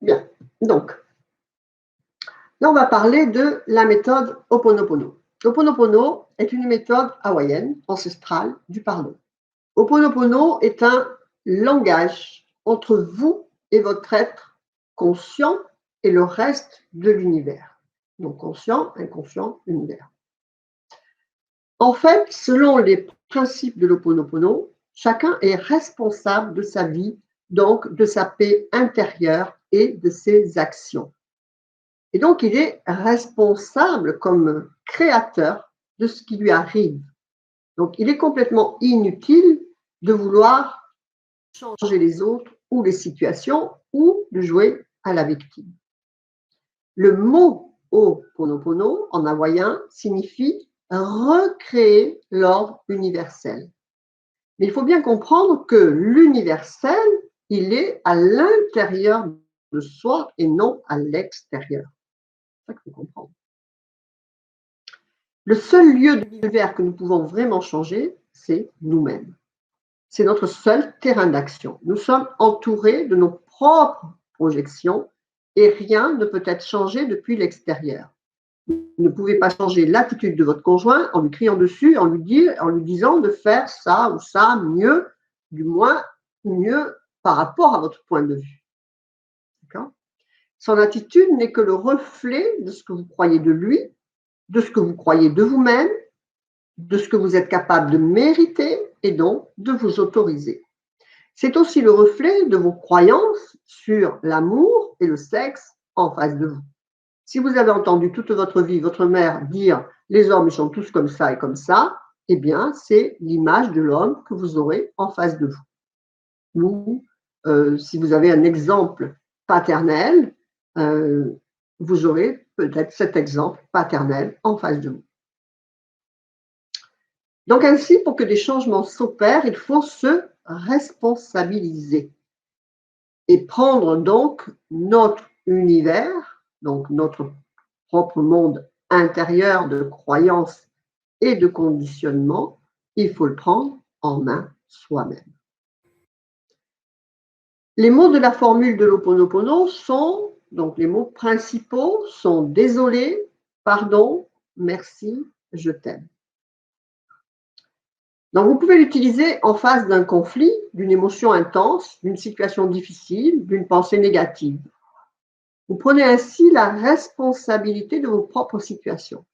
Bien. Donc, là, on va parler de la méthode Ho'oponopono. Ho'oponopono est une méthode hawaïenne, ancestrale, du pardon. Ho'oponopono est un langage entre vous et votre être conscient et le reste de l'univers. Donc, conscient, inconscient, univers. En fait, selon les principes de l'Ho'oponopono, chacun est responsable de sa vie, donc de sa paix intérieure et de ses actions. Et donc, il est responsable comme créateur de ce qui lui arrive. Donc, il est complètement inutile de vouloir changer les autres ou les situations ou de jouer à la victime. Le mot Ho'oponopono en hawaïen signifie recréer l'ordre universel. Mais il faut bien comprendre que l'universel, il est à l'intérieur de soi et non à l'extérieur. C'est ça qu'il faut comprendre. Le seul lieu de l'univers que nous pouvons vraiment changer, c'est nous-mêmes. C'est notre seul terrain d'action. Nous sommes entourés de nos propres projections et rien ne peut être changé depuis l'extérieur. Vous ne pouvez pas changer l'attitude de votre conjoint en lui criant dessus, en lui disant de faire ça ou ça mieux, du moins mieux par rapport à votre point de vue. D'accord ? Son attitude n'est que le reflet de ce que vous croyez de lui, de ce que vous croyez de vous-même, de ce que vous êtes capable de mériter et donc de vous autoriser. C'est aussi le reflet de vos croyances sur l'amour et le sexe en face de vous. Si vous avez entendu toute votre vie votre mère dire « les hommes ils sont tous comme ça et comme ça », eh bien, c'est l'image de l'homme que vous aurez en face de vous. Ou si vous avez un exemple paternel, vous aurez peut-être cet exemple paternel en face de vous. Donc ainsi, pour que des changements s'opèrent, il faut se responsabiliser et prendre donc notre univers, donc notre propre monde intérieur de croyances et de conditionnement, il faut le prendre en main soi-même. Les mots de la formule de l'Ho'oponopono sont, donc les mots principaux sont désolé, pardon, merci, je t'aime. Donc, vous pouvez l'utiliser en face d'un conflit, d'une émotion intense, d'une situation difficile, d'une pensée négative. Vous prenez ainsi la responsabilité de vos propres situations.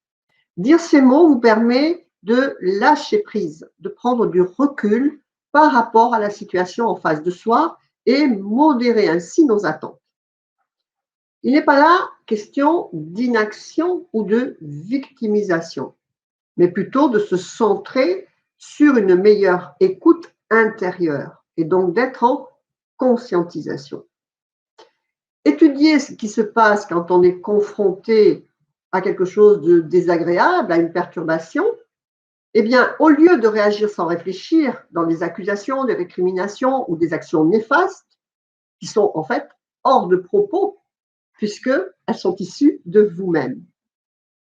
Dire ces mots vous permet de lâcher prise, de prendre du recul par rapport à la situation en face de soi et modérer ainsi nos attentes. Il n'est pas là question d'inaction ou de victimisation, mais plutôt de se centrer sur une meilleure écoute intérieure et donc d'être en conscientisation. Étudier ce qui se passe quand on est confronté à quelque chose de désagréable, à une perturbation, eh bien, au lieu de réagir sans réfléchir dans des accusations, des récriminations ou des actions néfastes, qui sont en fait hors de propos, puisqu'elles sont issues de vous-même.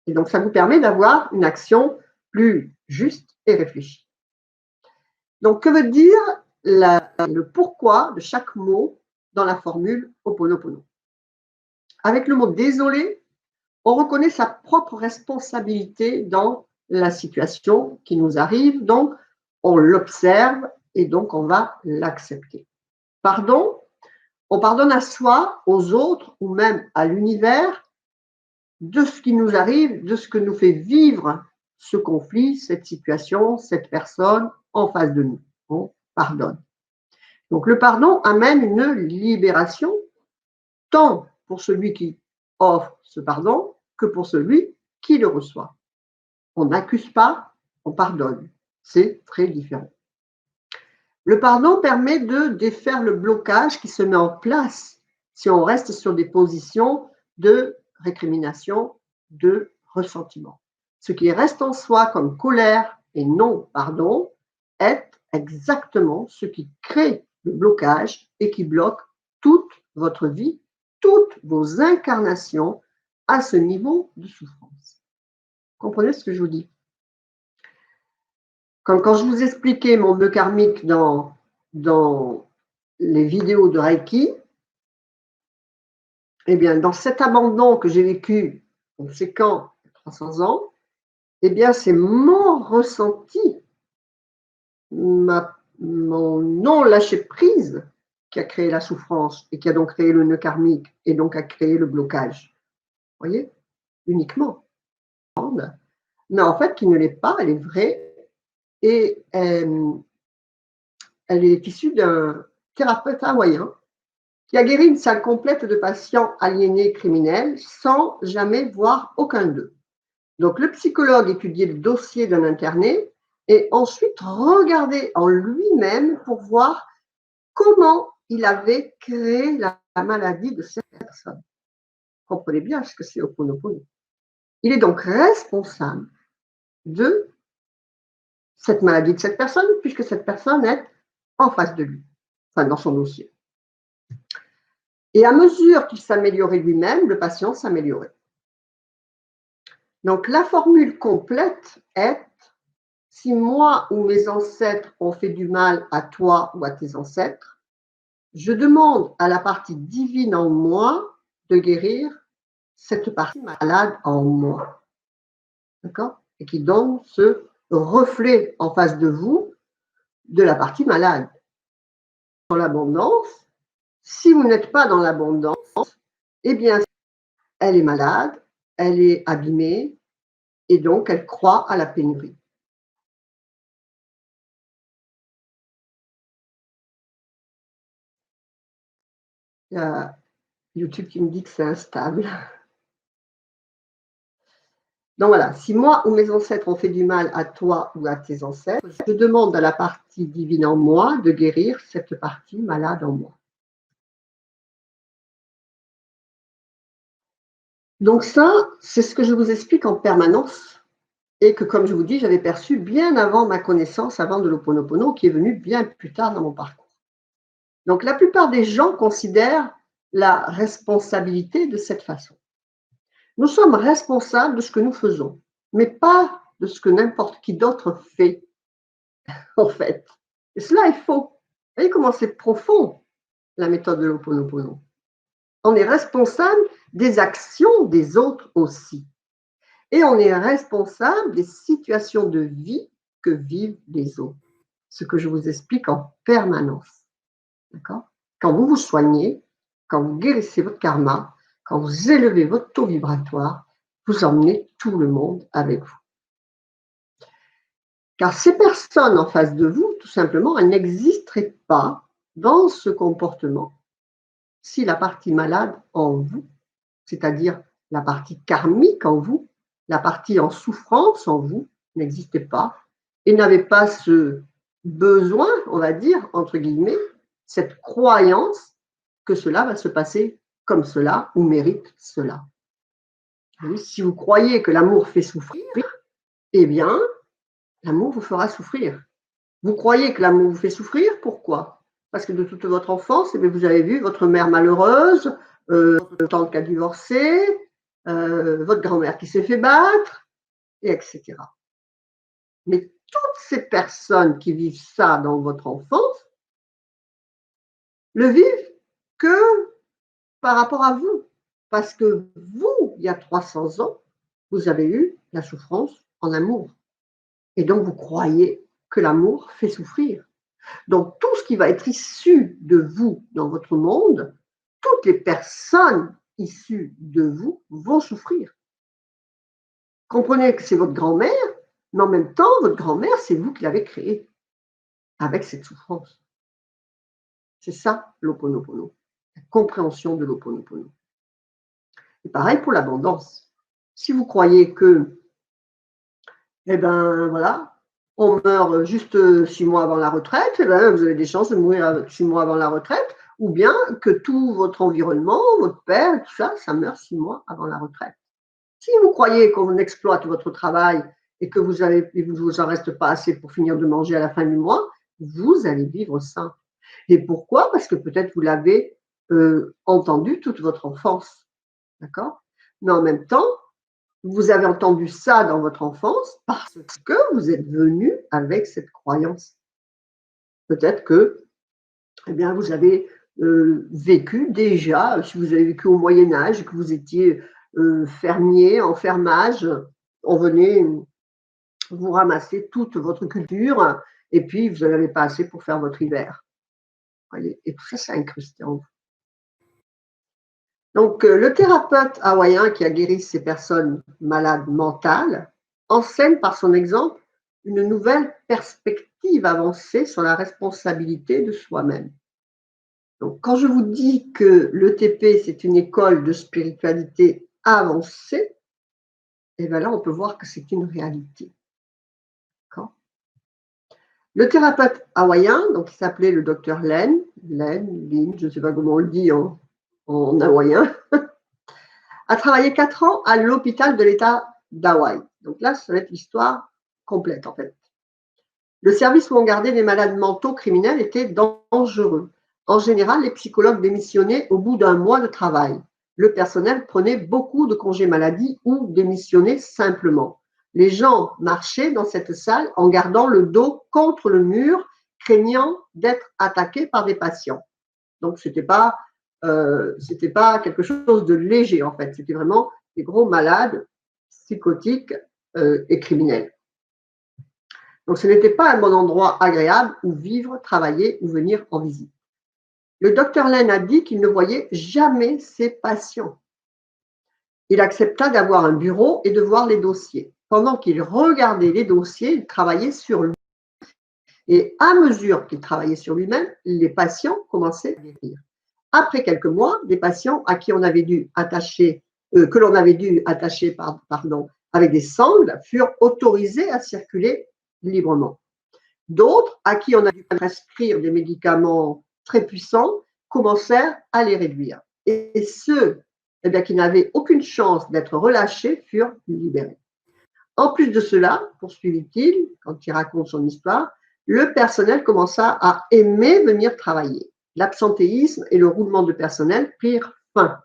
Et donc, ça vous permet d'avoir une action plus juste et réfléchie. Donc, que veut dire le pourquoi de chaque mot dans la formule Ho'oponopono? Avec le mot désolé, on reconnaît sa propre responsabilité dans la situation qui nous arrive, donc on l'observe et donc on va l'accepter. Pardon, on pardonne à soi, aux autres ou même à l'univers de ce qui nous arrive, de ce que nous fait vivre ce conflit, cette situation, cette personne en face de nous. On pardonne. Donc le pardon amène une libération, tant pour celui qui offre ce pardon que pour celui qui le reçoit. On n'accuse pas, on pardonne. C'est très différent. Le pardon permet de défaire le blocage qui se met en place si on reste sur des positions de récrimination, de ressentiment. Ce qui reste en soi comme colère et non pardon est exactement ce qui crée le blocage et qui bloque toute votre vie, toutes vos incarnations à ce niveau de souffrance. Comprenez ce que je vous dis? Comme quand je vous expliquais mon nœud karmique dans les vidéos de Reiki, eh bien, dans cet abandon que j'ai vécu, conséquent, 300 ans, eh bien, c'est mon ressenti, mon non-lâcher-prise qui a créé la souffrance et qui a donc créé le nœud karmique et donc a créé le blocage. Vous voyez? Uniquement. Mais en fait, qui ne l'est pas, elle est vraie et elle est issue d'un thérapeute hawaïen qui a guéri une salle complète de patients aliénés criminels sans jamais voir aucun d'eux. Donc, le psychologue étudiait le dossier d'un interné et ensuite regardait en lui-même pour voir comment il avait créé la maladie de cette personne. Vous comprenez bien ce que c'est Ho'oponopono. Il est donc responsable de cette maladie de cette personne, puisque cette personne est en face de lui, enfin dans son dossier. Et à mesure qu'il s'améliorait lui-même, le patient s'améliorait. Donc la formule complète est: si moi ou mes ancêtres ont fait du mal à toi ou à tes ancêtres, je demande à la partie divine en moi de guérir cette partie malade en moi. D'accord? Et qui donne ce reflet en face de vous de la partie malade. Dans l'abondance, si vous n'êtes pas dans l'abondance, eh bien, elle est malade, elle est abîmée, et donc elle croit à la pénurie. Il y a YouTube qui me dit que c'est instable. Donc voilà, si moi ou mes ancêtres ont fait du mal à toi ou à tes ancêtres, je demande à la partie divine en moi de guérir cette partie malade en moi. Donc ça, c'est ce que je vous explique en permanence et que, comme je vous dis, j'avais perçu bien avant ma connaissance, avant de l'Ho'oponopono, qui est venu bien plus tard dans mon parcours. Donc la plupart des gens considèrent la responsabilité de cette façon. Nous sommes responsables de ce que nous faisons, mais pas de ce que n'importe qui d'autre fait, en fait. Et cela est faux. Vous voyez comment c'est profond, la méthode de l'Ho'oponopono. On est responsable des actions des autres aussi. Et on est responsable des situations de vie que vivent les autres. Ce que je vous explique en permanence. D'accord? Quand vous vous soignez, quand vous guérissez votre karma, quand vous élevez votre taux vibratoire, vous emmenez tout le monde avec vous. Car ces personnes en face de vous, tout simplement, elles n'existeraient pas dans ce comportement si la partie malade en vous, c'est-à-dire la partie karmique en vous, la partie en souffrance en vous, n'existait pas et n'avait pas ce besoin, on va dire, entre guillemets, cette croyance que cela va se passer comme cela ou mérite cela. Oui, si vous croyez que l'amour fait souffrir, eh bien, l'amour vous fera souffrir. Vous croyez que l'amour vous fait souffrir, pourquoi? Parce que de toute votre enfance, eh bien, vous avez vu votre mère malheureuse, votre tante qui a divorcé, votre grand-mère qui s'est fait battre, et etc. Mais toutes ces personnes qui vivent ça dans votre enfance le vivent que par rapport à vous. Parce que vous, il y a 300 ans, vous avez eu la souffrance en amour. Et donc, vous croyez que l'amour fait souffrir. Donc, tout ce qui va être issu de vous dans votre monde, toutes les personnes issues de vous vont souffrir. Comprenez que c'est votre grand-mère, mais en même temps, votre grand-mère, c'est vous qui l'avez créée avec cette souffrance. C'est ça l'Ho'oponopono, la compréhension de l'Ho'oponopono. Et pareil pour l'abondance. Si vous croyez que, eh ben voilà, on meurt juste 6 mois avant la retraite, eh ben, vous avez des chances de mourir 6 mois avant la retraite, ou bien que tout votre environnement, votre père, tout ça, ça meurt 6 mois avant la retraite. Si vous croyez qu'on exploite votre travail et que vous vous en reste pas assez pour finir de manger à la fin du mois, vous allez vivre ça. Et pourquoi? Parce que peut-être vous l'avez entendu toute votre enfance. D'accord? Mais en même temps, vous avez entendu ça dans votre enfance parce que vous êtes venu avec cette croyance. Peut-être que, eh bien, vous avez vécu déjà, si vous avez vécu au Moyen-Âge, que vous étiez fermier, en fermage, on venait vous ramasser toute votre culture et puis vous n'en avez pas assez pour faire votre hiver. Voyez, et tout ça, c'est incrusté en vous. Donc, le thérapeute hawaïen qui a guéri ces personnes malades mentales enseigne par son exemple une nouvelle perspective avancée sur la responsabilité de soi-même. Donc, quand je vous dis que l'ETP, c'est une école de spiritualité avancée, et bien là, on peut voir que c'est une réalité. Le thérapeute hawaïen, donc il s'appelait le docteur Lin, je ne sais pas comment on le dit en hawaïen, a travaillé 4 ans à l'hôpital de l'État d'Hawaï. Donc là, ça va être l'histoire complète en fait. Le service où on gardait des malades mentaux criminels était dangereux. En général, les psychologues démissionnaient au bout d'un mois de travail. Le personnel prenait beaucoup de congés maladie ou démissionnait simplement. Les gens marchaient dans cette salle en gardant le dos contre le mur, craignant d'être attaqués par des patients. Donc, c'était pas quelque chose de léger en fait. C'était vraiment des gros malades psychotiques et criminels. Donc, ce n'était pas un bon endroit agréable où vivre, travailler ou venir en visite. Le docteur Lin a dit qu'il ne voyait jamais ses patients. Il accepta d'avoir un bureau et de voir les dossiers. Pendant qu'il regardait les dossiers, il travaillait sur lui. Et à mesure qu'il travaillait sur lui-même, les patients commençaient à guérir. Après quelques mois, des patients à qui on avait dû attacher, que l'on avait dû attacher avec des sangles furent autorisés à circuler librement. D'autres, à qui on a dû prescrire des médicaments très puissants, commencèrent à les réduire. Et ceux qui n'avaient aucune chance d'être relâchés furent libérés. En plus de cela, poursuivit-il, quand il raconte son histoire, le personnel commença à aimer venir travailler. L'absentéisme et le roulement de personnel prirent fin.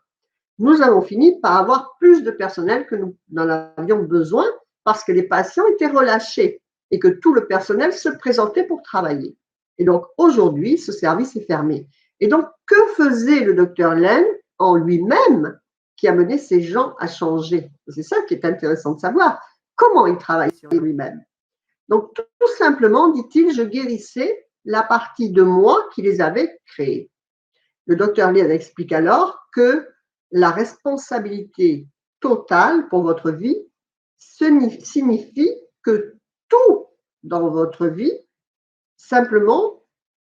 Nous avons fini par avoir plus de personnel que nous en avions besoin parce que les patients étaient relâchés et que tout le personnel se présentait pour travailler. Et donc, aujourd'hui, ce service est fermé. Et donc, que faisait le docteur Lin en lui-même qui a mené ces gens à changer? C'est ça qui est intéressant de savoir. Comment il travaille sur lui-même? Donc, tout simplement, dit-il, je guérissais la partie de moi qui les avait créés. Le docteur Lin explique alors que la responsabilité totale pour votre vie signifie que tout dans votre vie, simplement,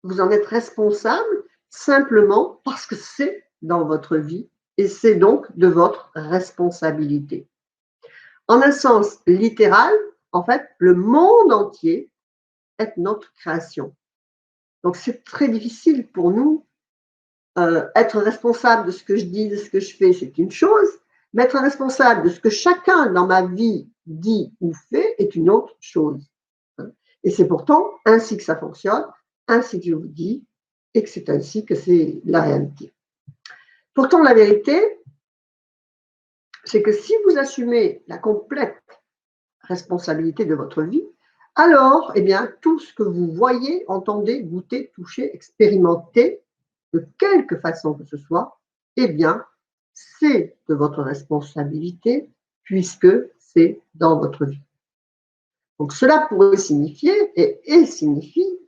vous en êtes responsable simplement parce que c'est dans votre vie et c'est donc de votre responsabilité. En un sens littéral, en fait, le monde entier est notre création. Donc, c'est très difficile pour nous. Être responsable de ce que je dis, de ce que je fais, c'est une chose. Mais être responsable de ce que chacun dans ma vie dit ou fait est une autre chose. Et c'est pourtant ainsi que ça fonctionne, ainsi que je vous dis, et que c'est ainsi que c'est la réalité. Pourtant, la vérité, c'est que si vous assumez la complète responsabilité de votre vie, alors, eh bien, tout ce que vous voyez, entendez, goûtez, touchez, expérimentez, de quelque façon que ce soit, eh bien, c'est de votre responsabilité puisque c'est dans votre vie. Donc, cela pourrait signifier et signifie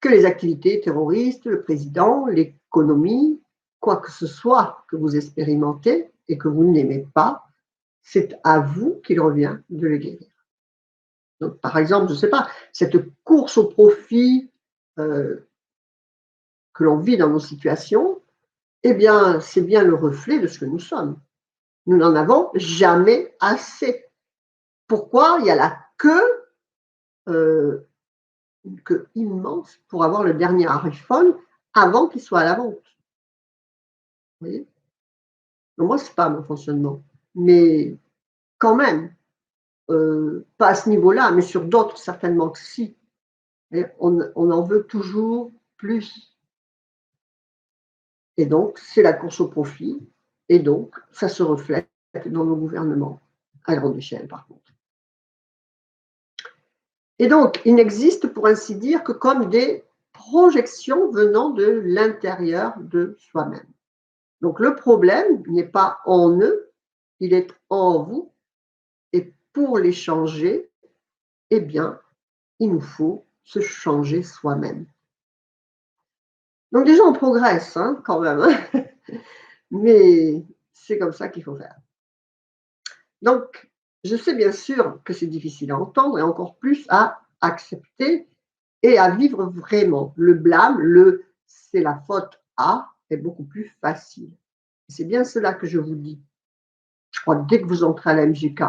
que les activités terroristes, le président, l'économie, quoi que ce soit que vous expérimentez et que vous n'aimez pas, c'est à vous qu'il revient de le guérir. Donc, par exemple, je ne sais pas, cette course au profit que l'on vit dans nos situations, eh bien, c'est bien le reflet de ce que nous sommes. Nous n'en avons jamais assez. Pourquoi il y a la queue, une queue immense pour avoir le dernier iPhone avant qu'il soit à la vente? Vous voyez? Donc, moi, ce n'est pas mon fonctionnement. Mais quand même, pas à ce niveau-là, mais sur d'autres, certainement que si. Et on en veut toujours plus. Et donc, c'est la course au profit. Et donc, ça se reflète dans nos gouvernements, à grande échelle, par contre. Et donc, il n'existe, pour ainsi dire, que comme des projection venant de l'intérieur de soi-même. Donc le problème n'est pas en eux, il est en vous. Et pour les changer, eh bien, il nous faut se changer soi-même. Donc déjà, on progresse quand même, hein, mais c'est comme ça qu'il faut faire. Donc, je sais bien sûr que c'est difficile à entendre et encore plus à accepter et à vivre vraiment. Le blâme, c'est la faute à, est beaucoup plus facile. C'est bien cela que je vous dis. Je crois que dès que vous entrez à la MJK,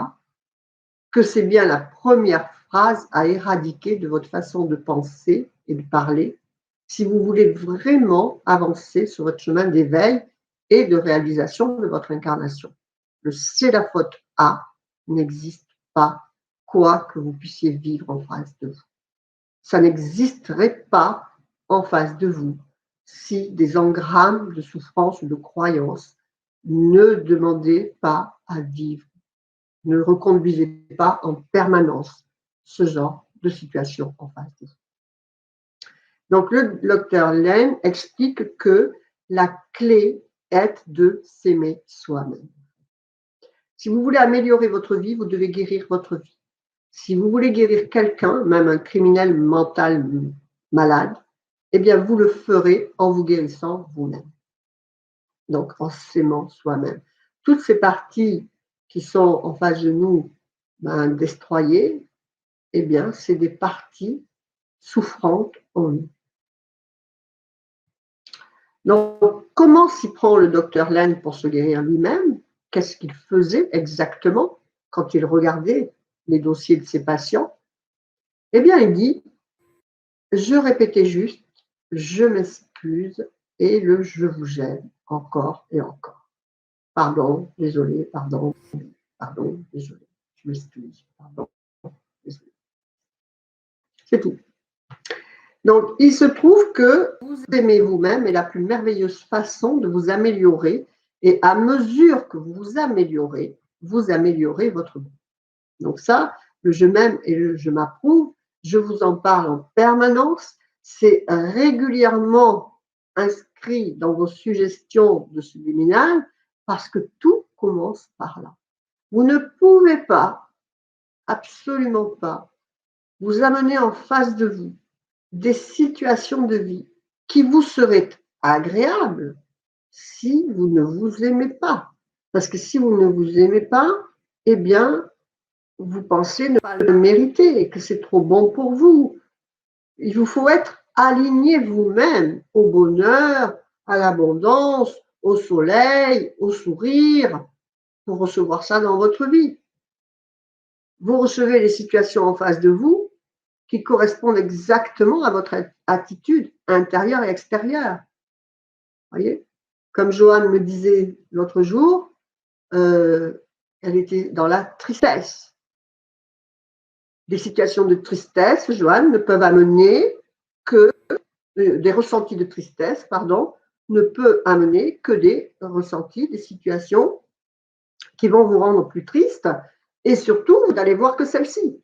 que c'est bien la première phrase à éradiquer de votre façon de penser et de parler si vous voulez vraiment avancer sur votre chemin d'éveil et de réalisation de votre incarnation. Le c'est la faute à n'existe pas, quoi que vous puissiez vivre en face de vous. Ça n'existerait pas en face de vous si des engrammes de souffrance ou de croyance ne demandaient pas à vivre. Ne reconduisez pas en permanence ce genre de situation en face de vous. Donc, le docteur Len explique que la clé est de s'aimer soi-même. Si vous voulez améliorer votre vie, vous devez guérir votre vie. Si vous voulez guérir quelqu'un, même un criminel mental malade, eh bien, vous le ferez en vous guérissant vous-même. Donc, en s'aimant soi-même. Toutes ces parties qui sont en face de nous, destroyées, eh bien, c'est des parties souffrantes en nous. Donc, comment s'y prend le docteur Len pour se guérir lui-même? Qu'est-ce qu'il faisait exactement quand il regardait les dossiers de ses patients? Eh bien, il dit, je répétais juste, je m'excuse et le je vous gêne encore et encore. Pardon, désolé, pardon, désolé, je m'excuse, pardon, désolé. C'est tout. Donc, il se trouve que vous aimez vous-même est la plus merveilleuse façon de vous améliorer. Et à mesure que vous vous améliorez votre vie. Donc ça, le je m'aime et le je m'approuve, je vous en parle en permanence. C'est régulièrement inscrit dans vos suggestions de subliminal parce que tout commence par là. Vous ne pouvez pas, absolument pas, vous amener en face de vous des situations de vie qui vous seraient agréables si vous ne vous aimez pas. Parce que si vous ne vous aimez pas, eh bien, vous pensez ne pas le mériter et que c'est trop bon pour vous. Il vous faut être aligné vous-même au bonheur, à l'abondance, au soleil, au sourire, pour recevoir ça dans votre vie. Vous recevez les situations en face de vous qui correspondent exactement à votre attitude intérieure et extérieure. Voyez, comme Joanne me disait l'autre jour, elle était dans la tristesse. Des situations de tristesse, Joanne, ne peuvent amener que des ressentis de tristesse, pardon, ne peut amener que des ressentis, des situations qui vont vous rendre plus triste. Et surtout, vous n'allez voir que celle-ci.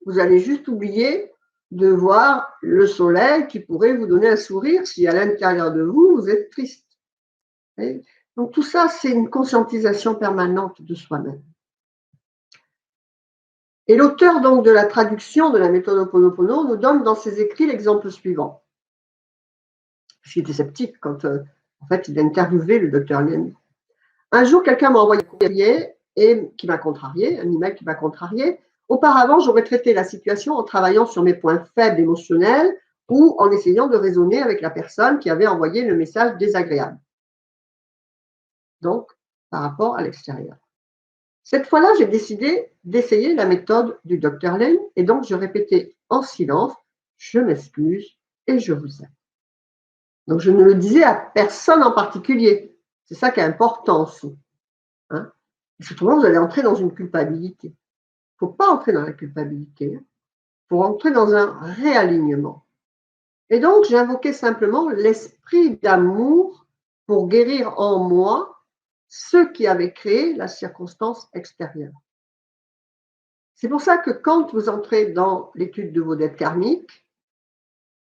Vous allez juste oublier de voir le soleil qui pourrait vous donner un sourire si à l'intérieur de vous, vous êtes triste. Et donc tout ça, c'est une conscientisation permanente de soi-même. Et l'auteur donc de la traduction de la méthode Ho'oponopono nous donne dans ses écrits l'exemple suivant. Il était sceptique quand en fait il a interviewé le docteur Len. Un jour, quelqu'un m'a envoyé un courrier et qui m'a contrarié, un email qui m'a contrarié. Auparavant, j'aurais traité la situation en travaillant sur mes points faibles émotionnels ou en essayant de raisonner avec la personne qui avait envoyé le message désagréable. Donc, par rapport à l'extérieur. Cette fois-là, j'ai décidé d'essayer la méthode du Dr Len et donc je répétais en silence, je m'excuse et je vous aime. Donc, je ne le disais à personne en particulier. C'est ça qui est important aussi. Hein. Autrement, vous allez entrer dans une culpabilité. Il ne faut pas entrer dans la culpabilité. Il faut entrer dans un réalignement. Et donc, j'ai invoqué simplement l'esprit d'amour pour guérir en moi ce qui avait créé la circonstance extérieure. C'est pour ça que quand vous entrez dans l'étude de vos dettes karmiques,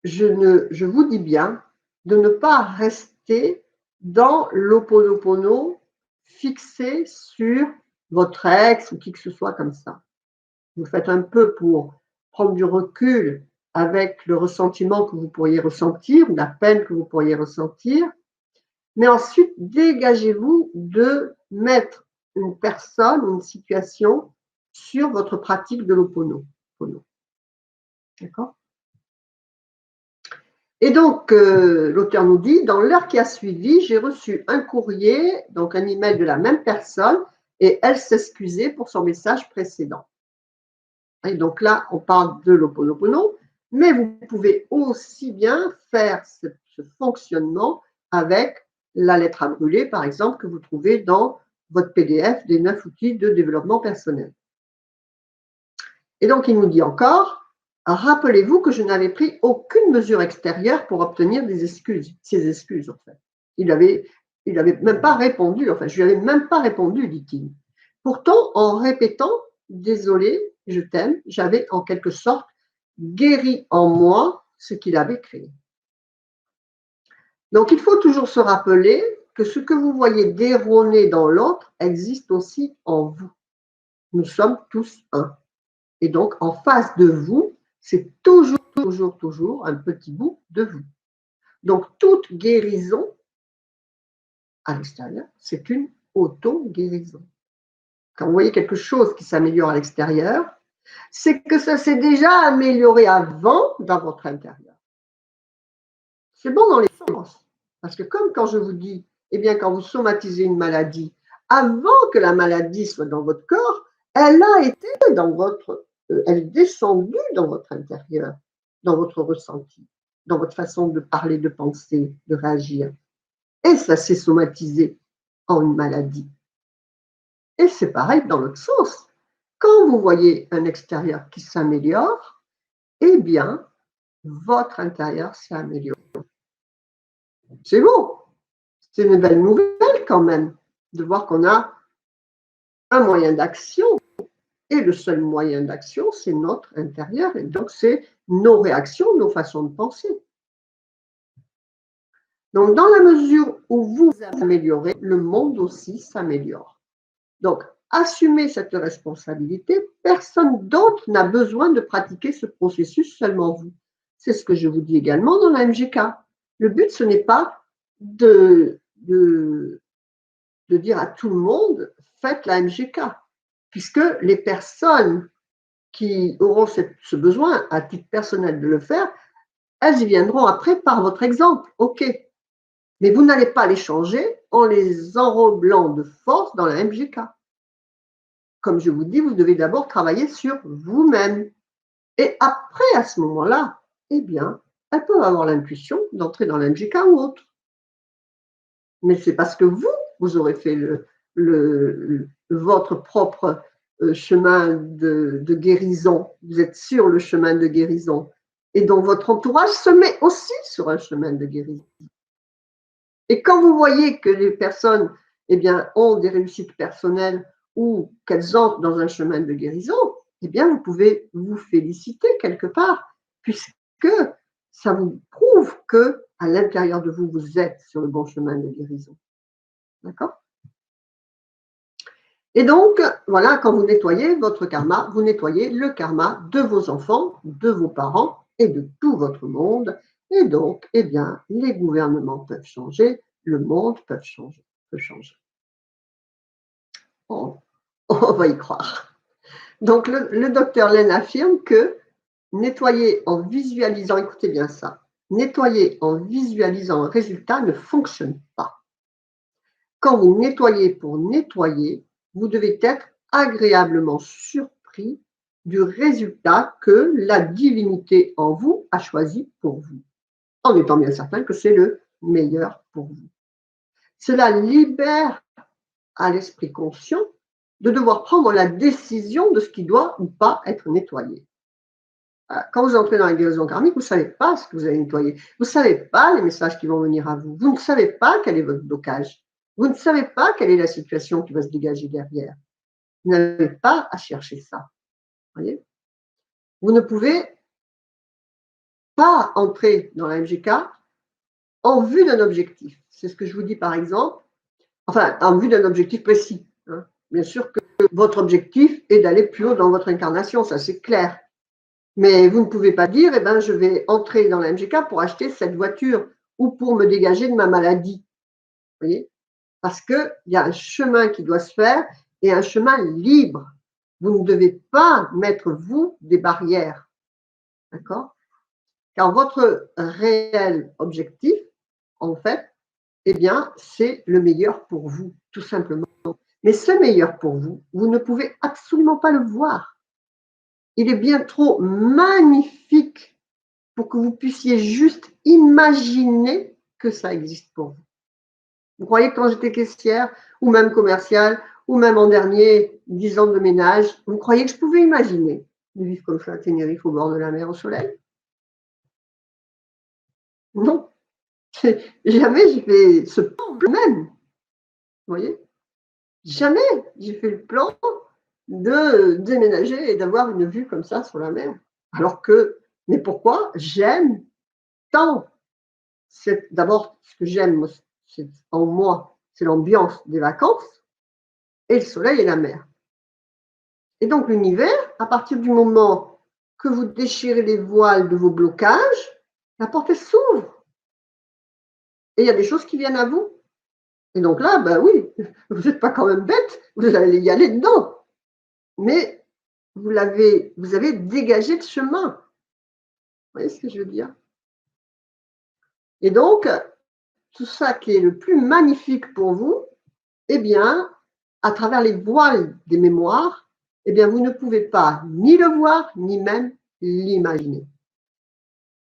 je vous dis bien de ne pas rester dans l'Ho'oponopono fixé sur votre ex ou qui que ce soit comme ça. Vous faites un peu pour prendre du recul avec le ressentiment que vous pourriez ressentir, la peine que vous pourriez ressentir, mais ensuite dégagez-vous de mettre une personne, une situation sur votre pratique de l'Ho'oponopono. D'accord ? Et donc, l'auteur nous dit, dans l'heure qui a suivi, j'ai reçu un courrier, donc un email de la même personne, et elle s'excusait pour son message précédent. Et donc là, on parle de l'Ho'oponopono, mais vous pouvez aussi bien faire ce fonctionnement avec la lettre à brûler, par exemple, que vous trouvez dans votre PDF des 9 outils de développement personnel. Et donc, il nous dit encore, rappelez-vous que je n'avais pris aucune mesure extérieure pour obtenir des excuses, ces excuses, en fait. Il avait même pas répondu, enfin, je lui avais même pas répondu, dit-il. Pourtant, en répétant, désolé, je t'aime, j'avais en quelque sorte guéri en moi ce qu'il avait créé. Donc, il faut toujours se rappeler que ce que vous voyez d'erroné dans l'autre existe aussi en vous. Nous sommes tous un. Et donc, en face de vous, c'est toujours un petit bout de vous. Donc, toute guérison à l'extérieur, c'est une auto-guérison. Quand vous voyez quelque chose qui s'améliore à l'extérieur, c'est que ça s'est déjà amélioré avant dans votre intérieur. C'est bon dans les sens. Parce que comme quand je vous dis, eh bien, quand vous somatisez une maladie, avant que la maladie soit dans votre corps, elle a été dans votre, elle est descendue dans votre intérieur, dans votre ressenti, dans votre façon de parler, de penser, de réagir. Et ça s'est somatisé en une maladie. Et c'est pareil dans l'autre sens. Quand vous voyez un extérieur qui s'améliore, eh bien, votre intérieur s'améliore. C'est beau. C'est une belle nouvelle quand même de voir qu'on a un moyen d'action et le seul moyen d'action, c'est notre intérieur et donc c'est nos réactions, nos façons de penser. Donc dans la mesure où vous vous améliorez, le monde aussi s'améliore. Donc assumez cette responsabilité, personne d'autre n'a besoin de pratiquer ce processus, seulement vous. C'est ce que je vous dis également dans la MGK. Le but, ce n'est pas de dire à tout le monde, faites la MGK, puisque les personnes qui auront ce besoin à titre personnel de le faire, elles y viendront après par votre exemple, ok. Mais vous n'allez pas les changer en les enrobant de force dans la MGK. Comme je vous dis, vous devez d'abord travailler sur vous-même. Et après, à ce moment-là, eh bien, elles peuvent avoir l'intuition d'entrer dans la MGK ou autre. Mais c'est parce que vous aurez fait votre propre chemin de guérison. Vous êtes sur le chemin de guérison. Et donc, votre entourage se met aussi sur un chemin de guérison. Et quand vous voyez que les personnes eh bien, ont des réussites personnelles ou qu'elles entrent dans un chemin de guérison, eh bien, vous pouvez vous féliciter quelque part, puisque ça vous prouve que à l'intérieur de vous, vous êtes sur le bon chemin de guérison. D'accord ? Et donc, voilà, quand vous nettoyez votre karma, vous nettoyez le karma de vos enfants, de vos parents et de tout votre monde. Et donc, eh bien, les gouvernements peuvent changer, le monde peut changer. On va y croire. Donc, le docteur Len affirme que nettoyer en visualisant, écoutez bien ça, nettoyer en visualisant un résultat ne fonctionne pas. Quand vous nettoyez pour nettoyer, vous devez être agréablement surpris du résultat que la divinité en vous a choisi pour vous, en étant bien certain que c'est le meilleur pour vous. Cela libère à l'esprit conscient de devoir prendre la décision de ce qui doit ou pas être nettoyé. Quand vous entrez dans la guérison karmique, vous ne savez pas ce que vous allez nettoyer. Vous ne savez pas les messages qui vont venir à vous. Vous ne savez pas quel est votre blocage. Vous ne savez pas quelle est la situation qui va se dégager derrière. Vous n'avez pas à chercher ça. Voyez ? Vous ne pouvez pas entrer dans la MGK en vue d'un objectif. C'est ce que je vous dis par exemple, enfin, en vue d'un objectif précis. Hein. Bien sûr que votre objectif est d'aller plus haut dans votre incarnation, ça c'est clair. Mais vous ne pouvez pas dire, eh ben, je vais entrer dans la MGK pour acheter cette voiture ou pour me dégager de ma maladie. Vous voyez? Parce qu'il y a un chemin qui doit se faire et un chemin libre. Vous ne devez pas mettre, vous, des barrières. D'accord? Car votre réel objectif, en fait, eh bien, c'est le meilleur pour vous, tout simplement. Mais ce meilleur pour vous, vous ne pouvez absolument pas le voir. Il est bien trop magnifique pour que vous puissiez juste imaginer que ça existe pour vous. Vous croyez que quand j'étais caissière, ou même commerciale, ou même en dernier 10 ans de ménage, vous croyez que je pouvais imaginer de vivre comme ça à Tenerife au bord de la mer au soleil? Non. Jamais j'ai fait ce plan même. Vous voyez? Jamais j'ai fait le plan de déménager et d'avoir une vue comme ça sur la mer. Alors que, mais pourquoi? J'aime tant. D'abord, ce que j'aime en moi, c'est l'ambiance des vacances et le soleil et la mer. Et donc l'univers, à partir du moment que vous déchirez les voiles de vos blocages, la porte s'ouvre. Et il y a des choses qui viennent à vous. Et donc là, ben oui, vous n'êtes pas quand même bête, vous allez y aller dedans. Mais vous avez dégagé de chemin. Vous voyez ce que je veux dire? Et donc, tout ça qui est le plus magnifique pour vous, eh bien, à travers les voiles des mémoires, eh bien, vous ne pouvez pas ni le voir, ni même l'imaginer.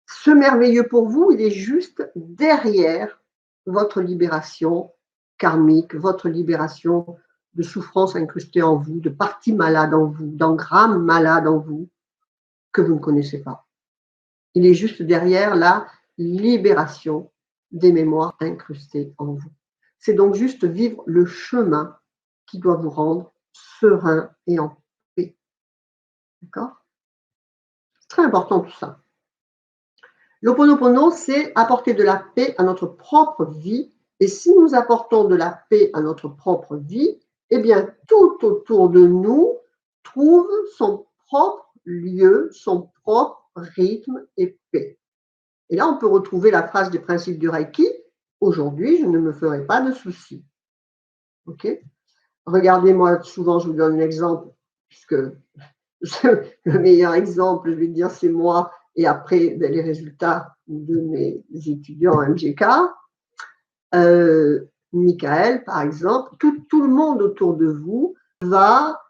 Ce merveilleux pour vous, il est juste derrière votre libération karmique, votre libération de souffrances incrustées en vous, de parties malades en vous, d'engrammes malades en vous, que vous ne connaissez pas. Il est juste derrière la libération des mémoires incrustées en vous. C'est donc juste vivre le chemin qui doit vous rendre serein et en paix. D'accord? C'est très important tout ça. L'Ho'oponopono, c'est apporter de la paix à notre propre vie. Et si nous apportons de la paix à notre propre vie, eh bien, tout autour de nous trouve son propre lieu, son propre rythme et paix. Et là, on peut retrouver la phrase des principes du Reiki. Aujourd'hui, je ne me ferai pas de soucis. OK? Regardez-moi, souvent, je vous donne un exemple, puisque le meilleur exemple, je vais dire, c'est moi, et après, les résultats de mes étudiants en MGK. Michael, par exemple, tout le monde autour de vous va,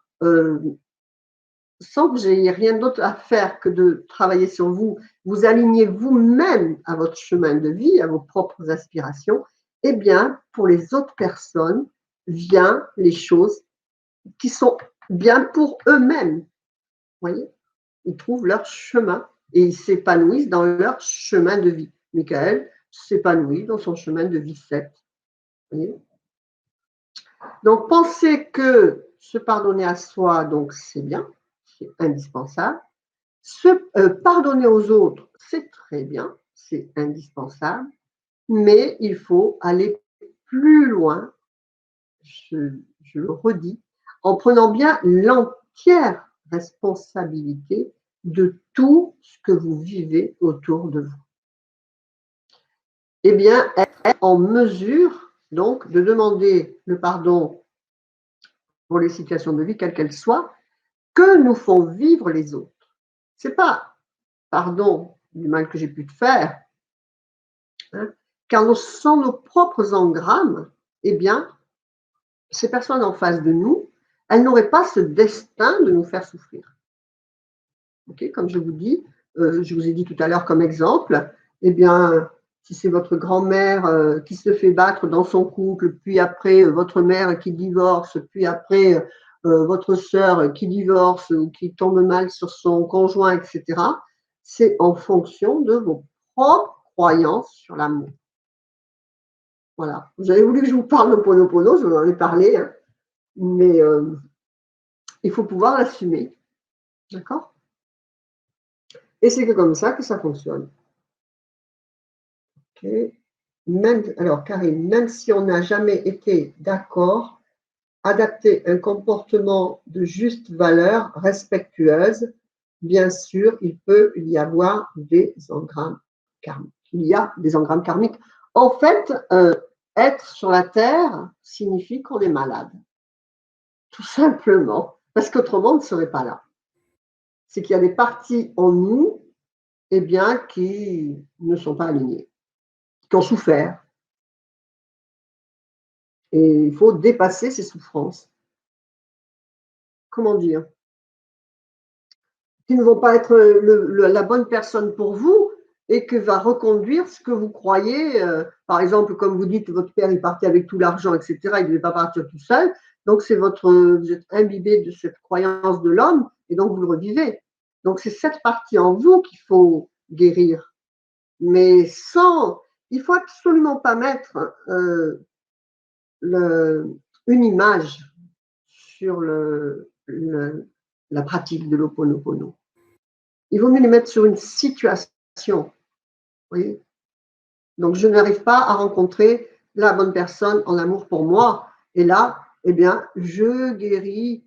sans que vous n'ayez rien d'autre à faire que de travailler sur vous, vous alignez vous-même à votre chemin de vie, à vos propres aspirations, eh bien, pour les autres personnes, viennent les choses qui sont bien pour eux-mêmes. Vous voyez? Ils trouvent leur chemin et ils s'épanouissent dans leur chemin de vie. Michael s'épanouit dans son chemin de vie 7. Vous voyez? Donc, penser que se pardonner à soi, donc c'est bien, c'est indispensable. Se pardonner aux autres, c'est très bien, c'est indispensable, mais il faut aller plus loin, je le redis, en prenant bien l'entière responsabilité de tout ce que vous vivez autour de vous. Eh bien, être en mesure donc de demander le pardon pour les situations de vie, quelles qu'elles soient, que nous font vivre les autres. Ce n'est pas pardon du mal que j'ai pu te faire, hein, car sans nos propres engrammes, eh bien, ces personnes en face de nous, elles n'auraient pas ce destin de nous faire souffrir. Okay, comme je vous dis, je vous ai dit tout à l'heure comme exemple, eh bien, si c'est votre grand-mère qui se fait battre dans son couple, puis après votre mère qui divorce, puis après votre sœur qui divorce ou qui tombe mal sur son conjoint, etc., c'est en fonction de vos propres croyances sur l'amour. Voilà. Vous avez voulu que je vous parle de Ho'oponopono, je vous en ai parlé, hein, mais il faut pouvoir l'assumer. D'accord ? Et c'est que comme ça que ça fonctionne. Okay. Alors, Karine, même si on n'a jamais été d'accord, adapter un comportement de juste valeur respectueuse, bien sûr, il peut y avoir des engrammes karmiques. Il y a des engrammes karmiques. En fait, être sur la Terre signifie qu'on est malade. Tout simplement. Parce qu'autrement, on ne serait pas là. C'est qu'il y a des parties en nous, eh bien, qui ne sont pas alignées, qui ont souffert. Et il faut dépasser ces souffrances. Comment dire? Qui ne vont pas être la bonne personne pour vous et que va reconduire ce que vous croyez. Par exemple, comme vous dites, votre père, il partait avec tout l'argent, etc. Il ne devait pas partir tout seul. Donc, vous êtes imbibé de cette croyance de l'homme et donc vous le revivez. Donc, c'est cette partie en vous qu'il faut guérir. Mais il ne faut absolument pas mettre une image sur la pratique de l'Ho'oponopono. Il vaut mieux les mettre sur une situation. Oui. Donc, je n'arrive pas à rencontrer la bonne personne en amour pour moi. Et là, eh bien, je guéris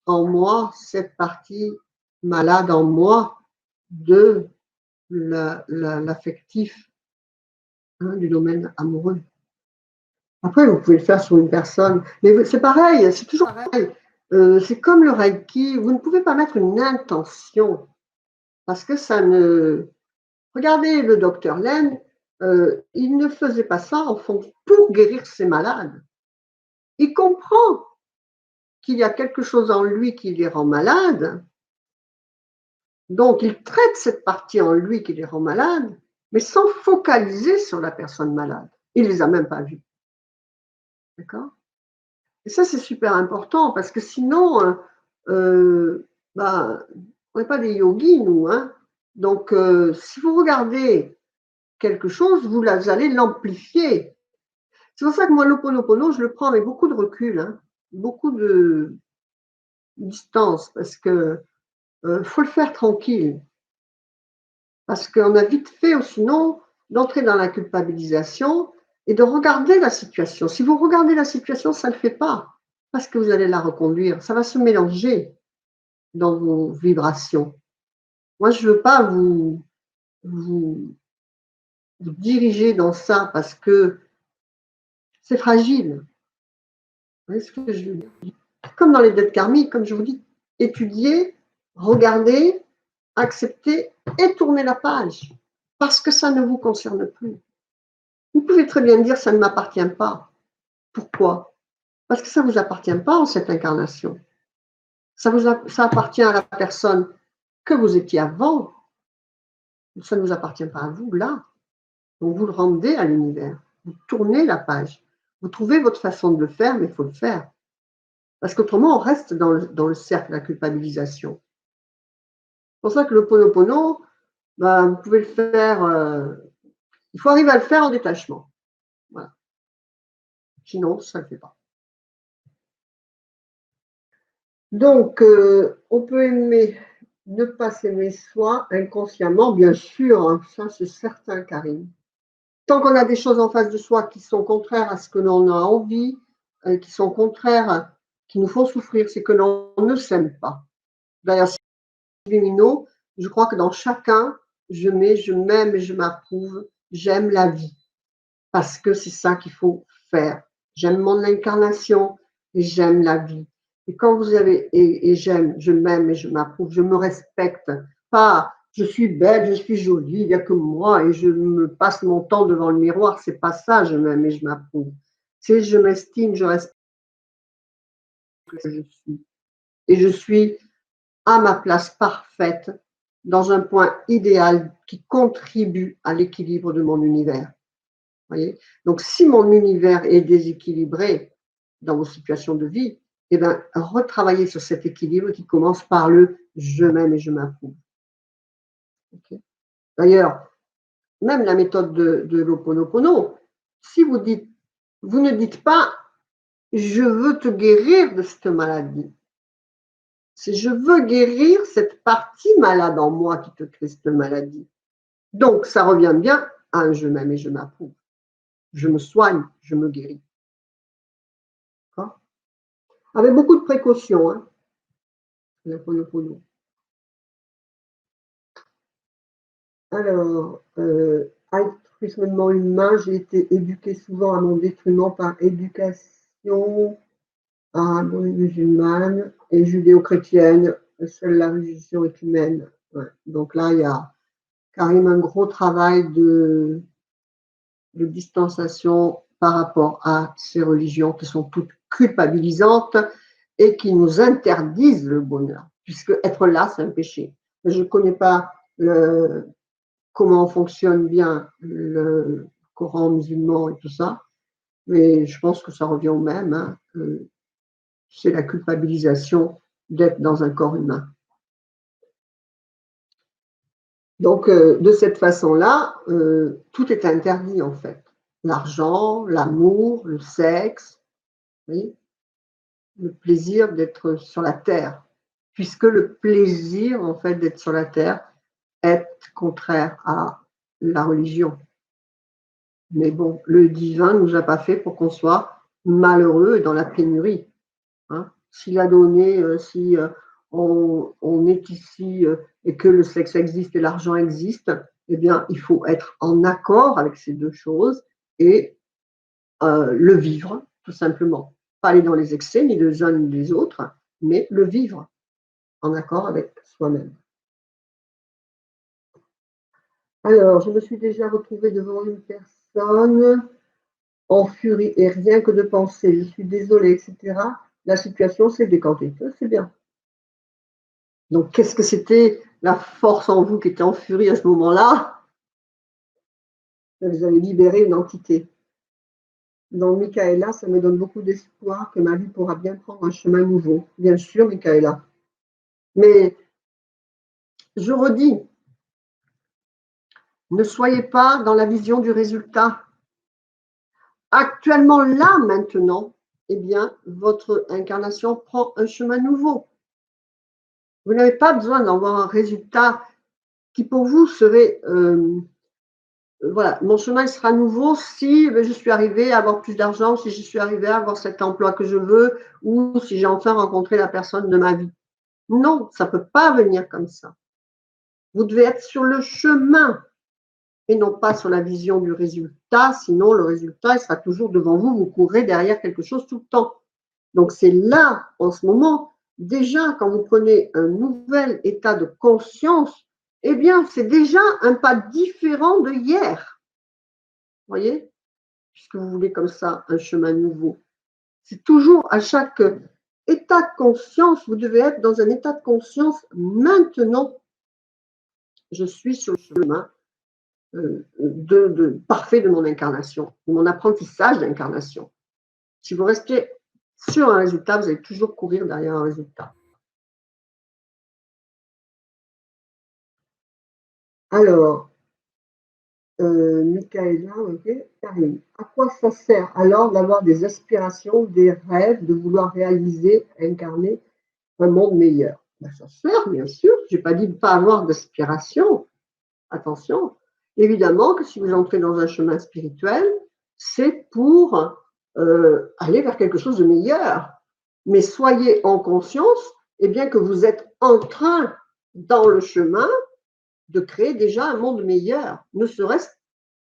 en moi cette partie malade en moi de l'affectif, du domaine amoureux. Après, vous pouvez le faire sur une personne, mais c'est pareil, c'est toujours pareil. C'est comme le Reiki, vous ne pouvez pas mettre une intention parce que ça ne. Regardez le docteur Len, il ne faisait pas ça en fond pour guérir ses malades. Il comprend qu'il y a quelque chose en lui qui les rend malades, donc il traite cette partie en lui qui les rend malades, mais sans focaliser sur la personne malade. Il ne les a même pas vus. D'accord? Et ça, c'est super important parce que sinon, on n'est pas des yogis, nous. Hein. Donc, si vous regardez quelque chose, vous allez l'amplifier. C'est pour ça que moi, l'Ho'oponopono, je le prends avec beaucoup de recul, hein, beaucoup de distance, parce que faut le faire tranquille. Parce qu'on a vite fait, sinon, d'entrer dans la culpabilisation et de regarder la situation. Si vous regardez la situation, ça ne le fait pas, parce que vous allez la reconduire. Ça va se mélanger dans vos vibrations. Moi, je ne veux pas vous diriger dans ça parce que c'est fragile. Vous voyez ce que je veux dire? Comme dans les dettes karmiques, comme je vous dis, étudier, regarder, accepter et tourner la page parce que ça ne vous concerne plus. Vous pouvez très bien dire ça ne m'appartient pas. Pourquoi? Parce que ça ne vous appartient pas en cette incarnation. Ça appartient à la personne que vous étiez avant. Ça ne vous appartient pas à vous là. Donc vous le rendez à l'univers. Vous tournez la page. Vous trouvez votre façon de le faire, mais il faut le faire. Parce qu'autrement, on reste dans le cercle de la culpabilisation. C'est pour ça que le Ho'oponopono, vous pouvez le faire, il faut arriver à le faire en détachement. Voilà. Sinon, ça ne le fait pas. Donc, on peut ne pas s'aimer soi inconsciemment, bien sûr, hein, ça c'est certain, Karine. Tant qu'on a des choses en face de soi qui sont contraires à ce que l'on a envie, qui sont contraires, qui nous font souffrir, c'est que l'on ne s'aime pas. D'ailleurs, Luminaux, je crois que dans chacun, je m'aime et je m'approuve, j'aime la vie. Parce que c'est ça qu'il faut faire. J'aime mon incarnation et j'aime la vie. Et quand vous avez, et j'aime, je m'aime et je m'approuve, je me respecte. Pas, je suis belle, je suis jolie, il n'y a que moi et je me passe mon temps devant le miroir. C'est pas ça, je m'aime et je m'approuve. C'est je m'estime, je respecte ce que je suis. Et je suis à ma place parfaite dans un point idéal qui contribue à l'équilibre de mon univers. Voyez. Donc, si mon univers est déséquilibré dans vos situations de vie, eh bien, retravaillez sur cet équilibre qui commence par le je m'aime et je m'approuve. Okay. D'ailleurs, même la méthode de l'Ho'oponopono, si vous ne dites pas je veux te guérir de cette maladie. C'est je veux guérir cette partie malade en moi qui te crée cette maladie. Donc, ça revient bien à un je m'aime et je m'approuve. Je me soigne, je me guéris. D'accord ? Avec beaucoup de précautions, hein, la Ho'oponopono. Alors, altruisme humain, j'ai été éduquée souvent à mon détriment par éducation arabe musulmane et judéo-chrétienne. Seule la religion est humaine. Ouais. Donc là, il y a carrément un gros travail de distanciation par rapport à ces religions qui sont toutes culpabilisantes et qui nous interdisent le bonheur, puisque être là, c'est un péché. Je ne connais pas comment fonctionne bien le Coran musulman et tout ça, mais je pense que ça revient au même. Hein. C'est la culpabilisation d'être dans un corps humain. Donc, de cette façon-là, tout est interdit en fait. L'argent, l'amour, le sexe, oui, le plaisir d'être sur la terre, puisque le plaisir en fait d'être sur la terre est contraire à la religion. Mais bon, le divin ne nous a pas fait pour qu'on soit malheureux et dans la pénurie. Hein. S'il a donné, si on est ici et que le sexe existe et l'argent existe, eh bien, il faut être en accord avec ces deux choses et le vivre, tout simplement. Pas aller dans les excès, ni des uns ni des autres, mais le vivre en accord avec soi-même. Alors, je me suis déjà retrouvée devant une personne en furie et rien que de penser, je suis désolée, etc. La situation s'est décantée. C'est bien. Donc, qu'est-ce que c'était la force en vous qui était en furie à ce moment-là? Vous avez libéré une entité. Dans Michaela, ça me donne beaucoup d'espoir que ma vie pourra bien prendre un chemin nouveau. Bien sûr, Michaela. Mais je redis, ne soyez pas dans la vision du résultat. Actuellement, là, maintenant, eh bien, votre incarnation prend un chemin nouveau. Vous n'avez pas besoin d'avoir un résultat qui pour vous serait voilà, mon chemin sera nouveau si je suis arrivée à avoir plus d'argent, si je suis arrivée à avoir cet emploi que je veux, ou si j'ai enfin rencontré la personne de ma vie. Non, ça ne peut pas venir comme ça. Vous devez être sur le chemin et non pas sur la vision du résultat, sinon le résultat il sera toujours devant vous, vous courez derrière quelque chose tout le temps. Donc c'est là, en ce moment, déjà quand vous prenez un nouvel état de conscience, eh bien c'est déjà un pas différent de hier. Vous voyez, puisque vous voulez comme ça un chemin nouveau. C'est toujours à chaque état de conscience, vous devez être dans un état de conscience maintenant. Je suis sur le chemin parfait de mon incarnation, de mon apprentissage d'incarnation. Si vous restez sur un résultat, vous allez toujours courir derrière un résultat. Alors, Michaela, ok, Karine. À quoi ça sert alors d'avoir des aspirations, des rêves, de vouloir réaliser, incarner un monde meilleur? Ben, ça sert, bien sûr. Je n'ai pas dit de ne pas avoir d'aspiration. Attention. Évidemment que si vous entrez dans un chemin spirituel, c'est pour aller vers quelque chose de meilleur. Mais soyez en conscience, eh bien, que vous êtes en train, dans le chemin, de créer déjà un monde meilleur, ne serait-ce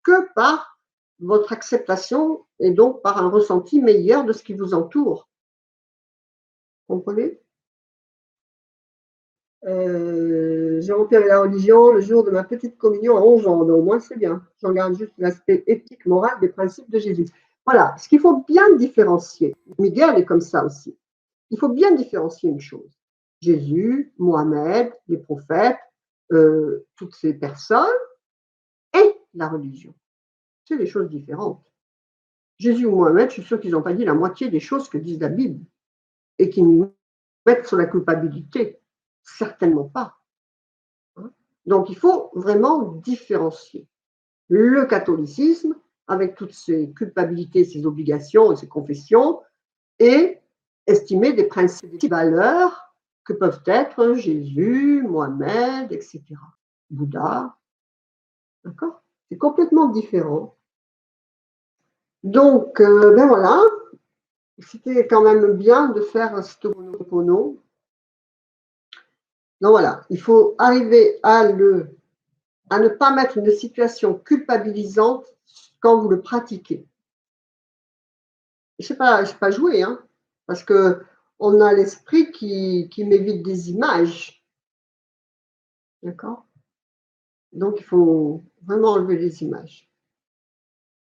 que par votre acceptation et donc par un ressenti meilleur de ce qui vous entoure. Comprenez? J'ai repéré la religion le jour de ma petite communion à 11 ans, donc au moins c'est bien. J'en garde juste l'aspect éthique, moral des principes de Jésus. Voilà, ce qu'il faut bien différencier. Miguel est comme ça aussi. Il faut bien différencier une chose. Jésus, Mohamed, les prophètes, toutes ces personnes et la religion. C'est des choses différentes. Jésus ou Mohamed, je suis sûre qu'ils n'ont pas dit la moitié des choses que disent la Bible et qui nous mettent sur la culpabilité. Certainement pas. Donc, il faut vraiment différencier le catholicisme avec toutes ses culpabilités, ses obligations et ses confessions et estimer des principes, des valeurs que peuvent être Jésus, Mohamed, etc. Bouddha. D'accord? C'est complètement différent. Donc, ben voilà, c'était quand même bien de faire un Ho'oponopono. Donc voilà, il faut arriver à ne pas mettre une situation culpabilisante quand vous le pratiquez. Je ne sais pas jouer, hein, parce que on a l'esprit qui m'évite des images. D'accord? Donc, il faut vraiment enlever les images.